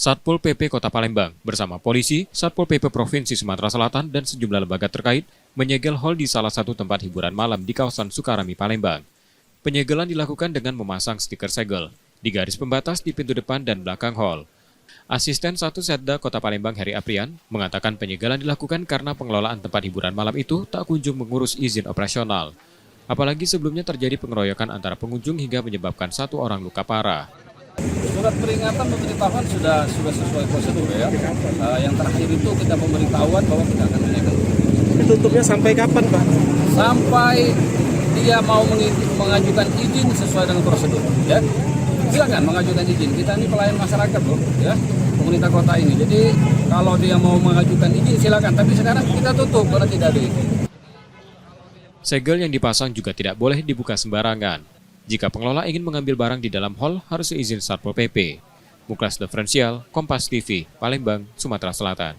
Satpol PP Kota Palembang bersama polisi, Satpol PP Provinsi Sumatera Selatan dan sejumlah lembaga terkait menyegel hal di salah satu tempat hiburan malam di kawasan Sukarami, Palembang. Penyegelan dilakukan dengan memasang stiker segel di garis pembatas di pintu depan dan belakang hal. Asisten 1 Setda Kota Palembang Heri Aprian mengatakan penyegelan dilakukan karena pengelolaan tempat hiburan malam itu tak kunjung mengurus izin operasional. Apalagi sebelumnya terjadi pengeroyokan antara pengunjung hingga menyebabkan 1 orang luka parah. Surat peringatan pemberitahuan sudah sesuai prosedur ya. Yang terakhir itu kita pemberitahuan bahwa kita akan menyegel. Ditutupnya sampai kapan, Pak? Sampai dia mau mengajukan izin sesuai dengan prosedur. Ya, silakan mengajukan izin. Kita ini pelayan masyarakat loh, ya, pemerintah kota ini. Jadi kalau dia mau mengajukan izin silakan. Tapi sekarang kita tutup karena tidak ada izin. Segel yang dipasang juga tidak boleh dibuka sembarangan. Jika pengelola ingin mengambil barang di dalam hal harus izin Satpol PP. Muklas Diferensial, Kompas TV, Palembang, Sumatera Selatan.